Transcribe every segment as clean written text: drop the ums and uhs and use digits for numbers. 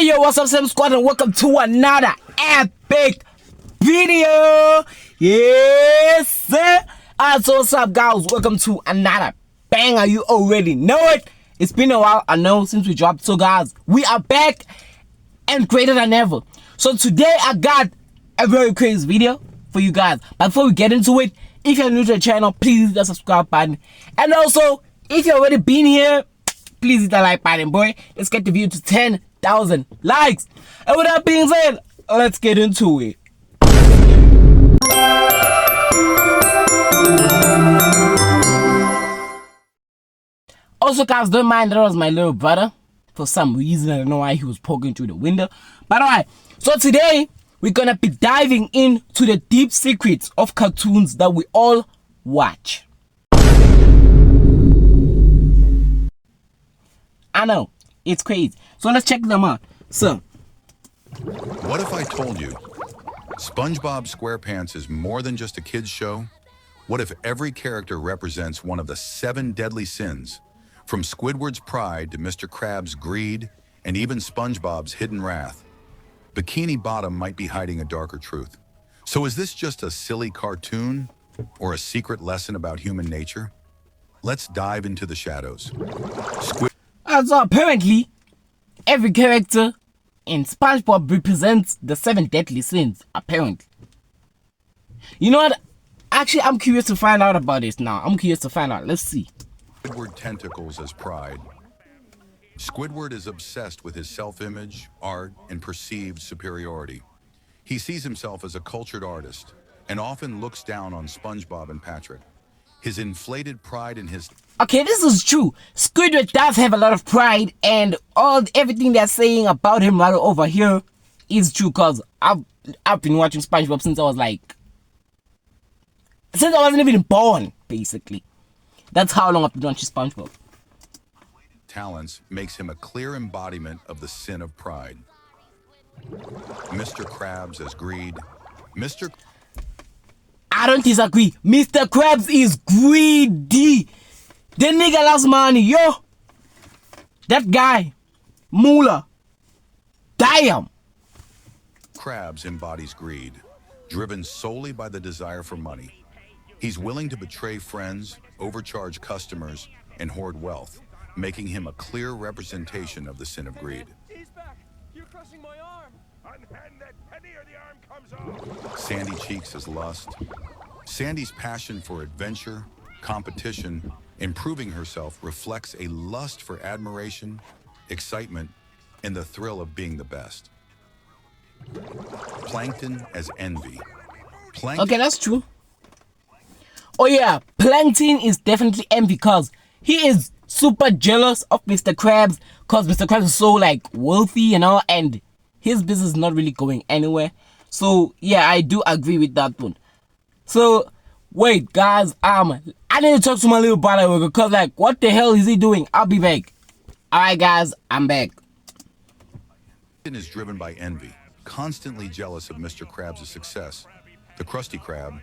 Yo, what's up, Sam Squad, and welcome to another epic video. Yes, sir. Alright, so what's up, guys? Welcome to another banger. You already know it. It's been a while, I know, since we dropped. So, guys, we are back and greater than ever. So today, I got a very crazy video for you guys. But before we get into it, if you're new to the channel, please hit the subscribe button. And also, if you've already been here, please hit the like button, boy. Let's get the video to 10,000 likes. And with that being said, let's get into it. Also, guys, don't mind, that was my little brother. For some reason, I don't know why he was poking through the window. But alright, so today we're gonna be diving into the deep secrets of cartoons that we all watch. I know, it's crazy. So let's check them out. So, what if I told you SpongeBob SquarePants is more than just a kid's show? What if every character represents one of the 7 deadly sins? From Squidward's pride to Mr. Krab's greed, and even SpongeBob's hidden wrath. Bikini Bottom might be hiding a darker truth. So is this just a silly cartoon or a secret lesson about human nature? Let's dive into the shadows. So apparently, every character in SpongeBob represents the 7 deadly sins, apparently. You know what? Actually, I'm curious to find out about this now. I'm curious to find out. Let's see. Squidward tentacles as pride. Squidward is obsessed with his self-image, art, and perceived superiority. He sees himself as a cultured artist and often looks down on SpongeBob and Patrick. His inflated pride in his... Okay, this is true. Squidward does have a lot of pride, and everything they're saying about him right over here is true, because I've been watching SpongeBob since I wasn't even born, basically. That's how long I've been watching SpongeBob. Talents makes him a clear embodiment of the sin of pride. Mr. Krabs as greed. I don't disagree. Mr. Krabs is greedy. The nigga loves money, yo. That guy, Moolah. Damn. Krabs embodies greed, driven solely by the desire for money. He's willing to betray friends, overcharge customers, and hoard wealth, making him a clear representation of the sin of greed. He's back. You're crushing my arm. Unhand that penny or the arm comes off. Sandy Cheeks as lust. Sandy's passion for adventure, competition, and proving herself reflects a lust for admiration, excitement, and the thrill of being the best. Plankton as envy. Okay, that's true. Oh yeah, Plankton is definitely envy, because he is super jealous of Mr. Krabs, because Mr. Krabs is so like wealthy and all, and his business is not really going anywhere. So yeah, I do agree with that one. So wait, guys, I need to talk to my little brother, because like, what the hell is he doing? I'll be back. Alright guys, I'm back. Plankton is driven by envy, constantly jealous of Mr. Krabs' success, the Krusty Krab,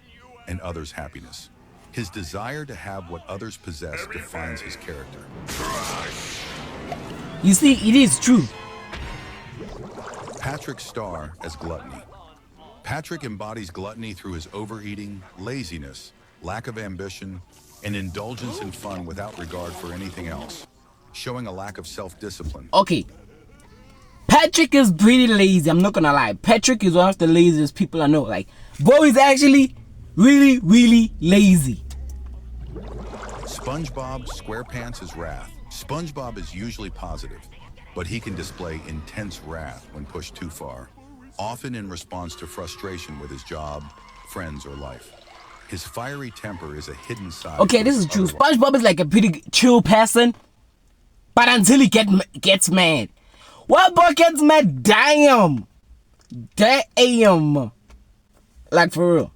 and others' happiness. His desire to have what others possess defines his character. You see, it is true. Patrick Star as gluttony. Patrick embodies gluttony through his overeating, laziness, lack of ambition, and indulgence in fun without regard for anything else, showing a lack of self-discipline. Okay. Patrick is pretty lazy, I'm not gonna lie. Patrick is one of the laziest people I know. Like, bro is actually really, really lazy. SpongeBob SquarePants is wrath. SpongeBob is usually positive, but he can display intense wrath when pushed too far, often in response to frustration with his job, friends, or life. His fiery temper is a hidden side. Okay, this is true. SpongeBob is like a pretty chill person, but until he gets mad. What boy gets mad? Damn. Damn. Like, for real.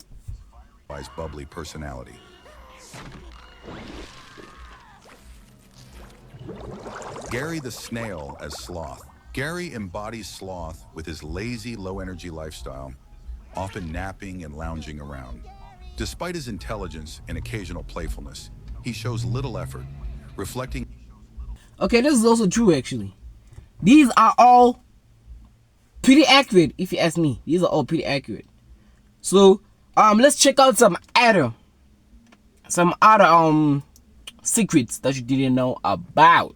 Bubbly personality. Gary the Snail as Sloth. Gary embodies sloth with his lazy, low-energy lifestyle, often napping and lounging around. Despite his intelligence and occasional playfulness, he shows little effort, reflecting... Okay, this is also true, actually. These are all pretty accurate if you ask me. These are all pretty accurate. So let's check out some other secrets that you didn't know about.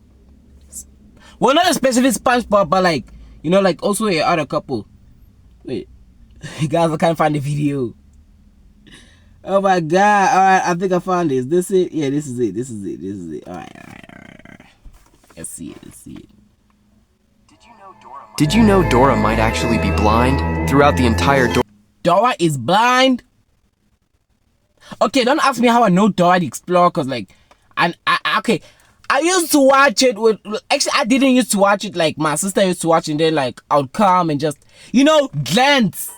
Well, not especially SpongeBob, but like, you know, like also a other couple. Wait, guys, I can't find the video. Oh my god! All right, I think I found this. This it? Yeah, this is it. All right. Let's see it. Did you know Dora might actually be blind? Throughout the entire Dora is blind? Okay, don't ask me how I know Dora the Explorer, cause like, okay, I used to watch it with. Actually, I didn't used to watch it. Like my sister used to watch it, and then like I would come and just, you know, glance.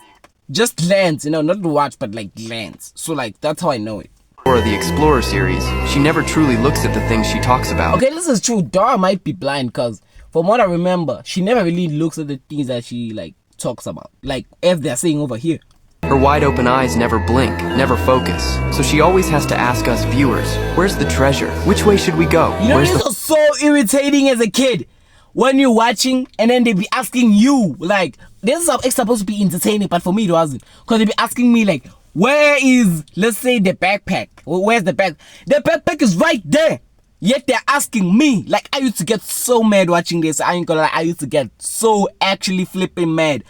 Just glance, you know, not to watch, but like glance. So like, that's how I know it. Dora the Explorer series, she never truly looks at the things she talks about. Okay, this is true. Dora might be blind because from what I remember, she never really looks at the things that she like talks about. Like as they're saying over here. Her wide open eyes never blink, never focus. So she always has to ask us viewers, where's the treasure? Which way should we go? You know, this is so irritating as a kid. When you're watching and then they be asking you, like, this is supposed to be entertaining, but for me it wasn't. Because they be asking me, like, where is, let's say, the backpack? Where's the backpack? The backpack is right there. Yet they're asking me. Like, I used to get so mad watching this. I ain't gonna lie, I used to get so actually flipping mad.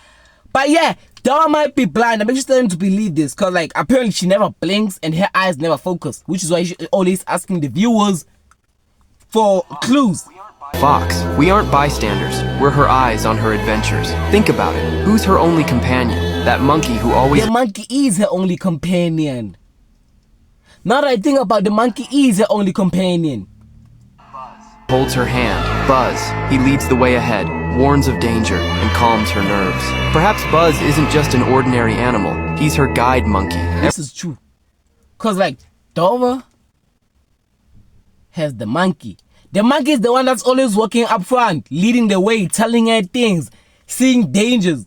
But yeah, Dora might be blind. I'm just starting to believe this. Because, like, apparently she never blinks and her eyes never focus. Which is why she's always asking the viewers for clues. Fox, we aren't bystanders. We're her eyes on her adventures. Think about it. Who's her only companion? That monkey who always... The monkey is her only companion. Now that I think about it, the monkey is her only companion. Holds her hand. Buzz, he leads the way ahead, warns of danger, and calms her nerves. Perhaps Buzz isn't just an ordinary animal. He's her guide monkey. This is true. Because, like, Dora has the monkey. The monkey is the one that's always walking up front, leading the way, telling her things, seeing dangers.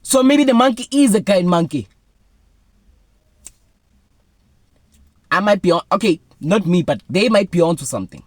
So maybe the monkey is a guide monkey. I might be on, okay, not me, but they might be onto something.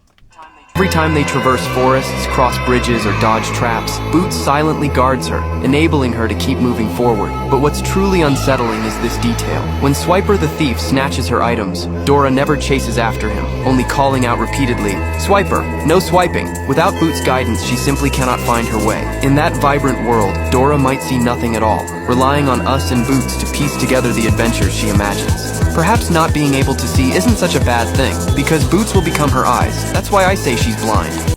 Every time they traverse forests, cross bridges, or dodge traps, Boots silently guards her, enabling her to keep moving forward. But what's truly unsettling is this detail. When Swiper the thief snatches her items, Dora never chases after him, only calling out repeatedly, "Swiper, no swiping!" Without Boots' guidance, she simply cannot find her way. In that vibrant world, Dora might see nothing at all, relying on us and Boots to piece together the adventures she imagines. Perhaps not being able to see isn't such a bad thing, because Boots will become her eyes. That's why I say she's blind.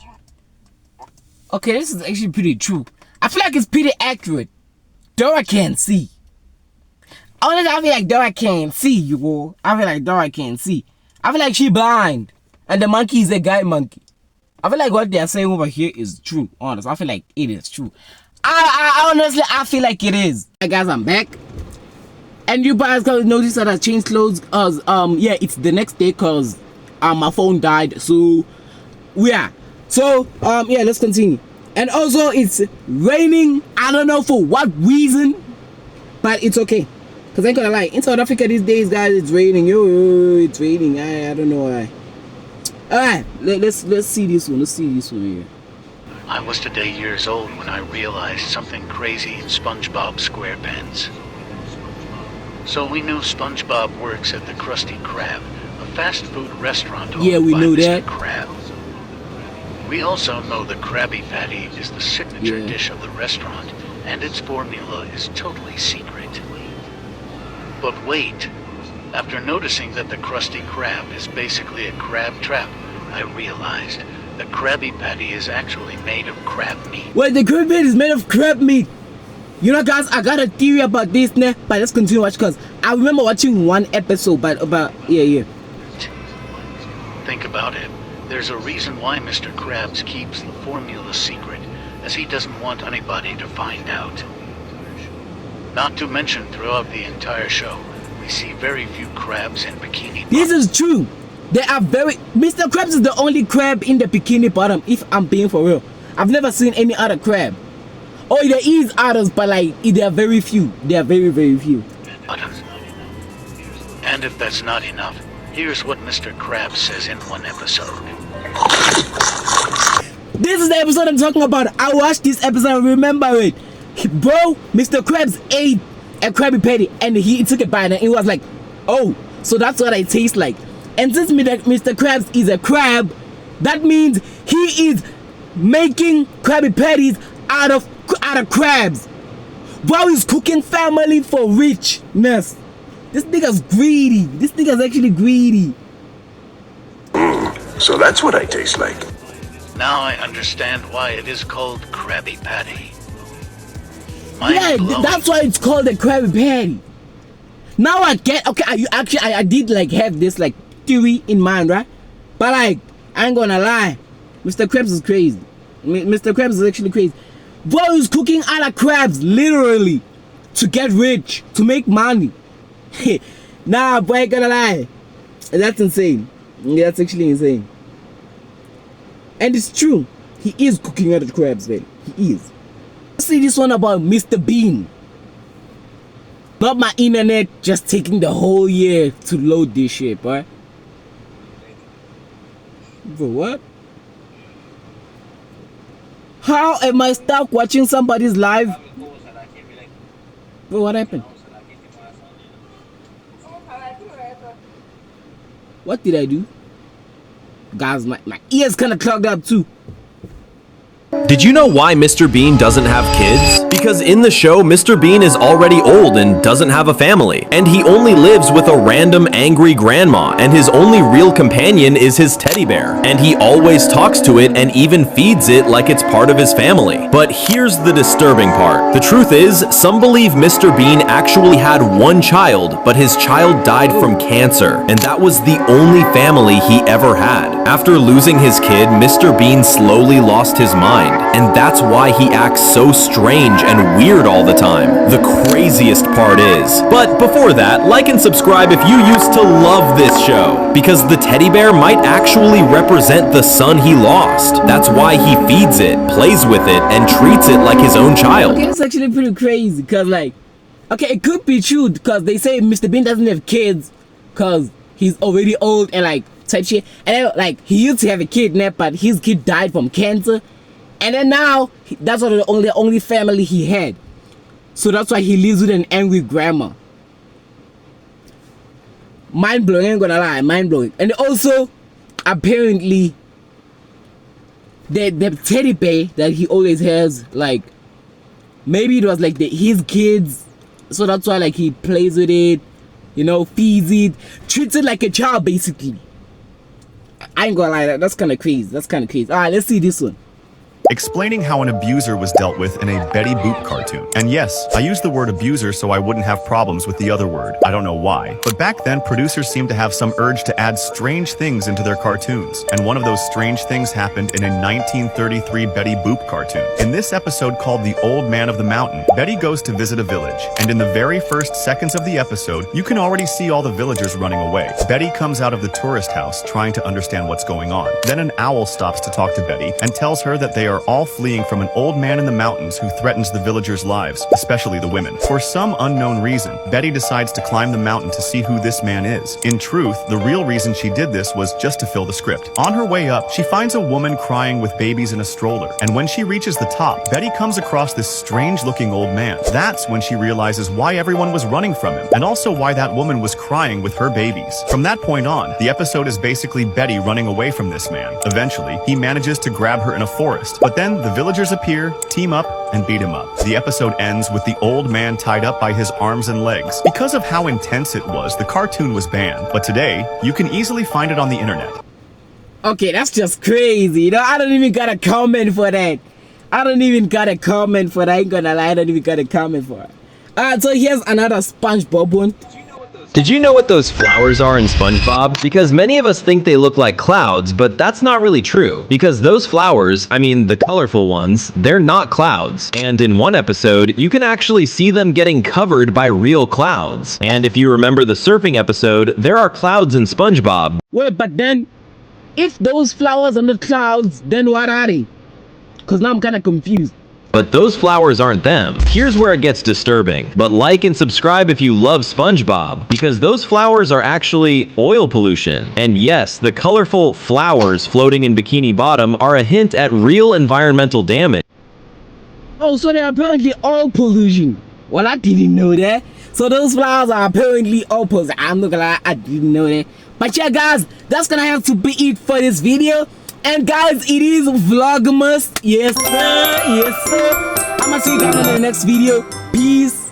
Okay, this is actually pretty true. I feel like it's pretty accurate. Dora can't see. Honestly, I feel like Dora can't see, you go. I feel like Dora can't see. I feel like she's blind. And the monkey is a guide monkey. I feel like what they're saying over here is true. Honestly, I feel like it is true. I honestly, I feel like it is. Hey guys, I'm back. And you guys can notice that I changed clothes cause yeah, it's the next day cause my phone died. So yeah. So yeah, let's continue. And also it's raining. I don't know for what reason, but it's okay. Cause I ain't gonna lie, in South Africa these days, guys, it's raining. Yo, it's raining. I don't know why. Alright, let's see this one. Let's see this one here. I was today years old when I realized something crazy in SpongeBob SquarePants. So we know SpongeBob works at the Krusty Krab, a fast food restaurant owned Yeah, we by know Mr. that. Krab. We also know the Krabby Patty is the signature dish of the restaurant, and its formula is totally secret. But wait, after noticing that the Krusty Krab is basically a crab trap, I realized the Krabby Patty is actually made of crab meat. Wait, the crab meat is made of crab meat. You know, guys, I got a theory about this, nah, but let's continue watch because I remember watching one episode, but about yeah. Think about it. There's a reason why Mr. Krabs keeps the formula secret, as he doesn't want anybody to find out. Not to mention, throughout the entire show, we see very few crabs in bikini. This is true. They are very. Mr. Krabs is the only crab in the bikini bottom. If I'm being for real, I've never seen any other crab. Oh, there is others, but like they are very few. They are very, very few. And if that's not enough, here's what Mr. Krabs says in one episode. This is the episode I'm talking about. I watched this episode, I remember it. Bro, Mr. Krabs ate a Krabby Patty and he took a bite and it was like, oh, so that's what it tastes like. And since Mr. Krabs is a crab, that means he is making Krabby Patties out of crabs. Bro is cooking family for richness. This nigga's greedy. This nigga's actually greedy. So that's what I taste like. Now I understand why it is called Krabby Patty. Yeah, that's why it's called a Krabby Patty. Now I get, okay, I did like have this like theory in mind, right? But like, I ain't gonna lie, Mr. Krabs is crazy. Mr. Krabs is actually crazy. Bro is cooking out of crabs, literally, to get rich, to make money. Nah, boy, I ain't gonna lie. That's insane. Yeah, that's actually insane. And it's true. He is cooking out of crabs, man. He is. Let's see this one about Mr. Bean. Not my internet just taking the whole year to load this shit, boy. Bro, what? How am I stuck watching somebody's live? Bro, what happened? What did I do? Guys, my ears kind of clogged up too. Did you know why Mr. Bean doesn't have kids? Because in the show, Mr. Bean is already old and doesn't have a family. And he only lives with a random angry grandma, and his only real companion is his teddy bear. And he always talks to it and even feeds it like it's part of his family. But here's the disturbing part. The truth is, some believe Mr. Bean actually had one child, but his child died from cancer, and that was the only family he ever had. After losing his kid, Mr. Bean slowly lost his mind, and that's why he acts so strange and weird all the time. The craziest part is. But before that, like and subscribe if you used to love this show, because the teddy bear might actually represent the son he lost. That's why he feeds it, plays with it, and treats it like his own child. Okay, it's actually pretty crazy, because like, okay, it could be true, because they say Mr. Bean doesn't have kids, because he's already old and like, type shit. And then, like, he used to have a kid, but his kid died from cancer. And then now, that's what the only family he had. So that's why he lives with an angry grandma. Mind blowing, I ain't gonna lie, mind blowing. And also, apparently, the teddy bear that he always has, like, maybe it was like his kids. So that's why like he plays with it, you know, feeds it, treats it like a child basically. I ain't gonna lie, that's kind of crazy. That's kind of crazy. All right, let's see this one. Explaining how an abuser was dealt with in a Betty Boop cartoon. And yes, I used the word abuser so I wouldn't have problems with the other word. I don't know why. But back then, producers seemed to have some urge to add strange things into their cartoons. And one of those strange things happened in a 1933 Betty Boop cartoon. In this episode called The Old Man of the Mountain, Betty goes to visit a village. And in the very first seconds of the episode, you can already see all the villagers running away. Betty comes out of the tourist house trying to understand what's going on. Then an owl stops to talk to Betty and tells her that they are all fleeing from an old man in the mountains who threatens the villagers' lives, especially the women. For some unknown reason, Betty decides to climb the mountain to see who this man is. In truth, the real reason she did this was just to fill the script. On her way up, she finds a woman crying with babies in a stroller, and when she reaches the top, Betty comes across this strange-looking old man. That's when she realizes why everyone was running from him, and also why that woman was crying with her babies. From that point on, the episode is basically Betty running away from this man. Eventually, he manages to grab her in a forest, but then the villagers appear, team up, and beat him up. The episode ends with the old man tied up by his arms and legs. Because of how intense it was, the cartoon was banned, but today, you can easily find it on the internet. Okay, that's just crazy. You know, I don't even got a comment for that. I ain't gonna lie, I don't even got a comment for it. Alright, so here's another SpongeBob one. Did you know what those flowers are in SpongeBob? Because many of us think they look like clouds, but that's not really true. Because those flowers, I mean the colorful ones, they're not clouds. And in one episode, you can actually see them getting covered by real clouds. And if you remember the surfing episode, there are clouds in SpongeBob. Wait, but then, if those flowers are the clouds, then what are they? Because now I'm kind of confused. But those flowers aren't them. Here's where it gets disturbing. But like and subscribe if you love SpongeBob, because those flowers are actually oil pollution. And yes, the colorful flowers floating in Bikini Bottom are a hint at real environmental damage. Oh, so they're apparently all pollution. Well, I didn't know that. So those flowers are apparently all pollution. I'm not gonna lie, I didn't know that. But yeah, guys, that's gonna have to be it for this video. And guys, it is Vlogmas. Yes, sir. Yes, sir. I'm gonna see you guys on the next video. Peace.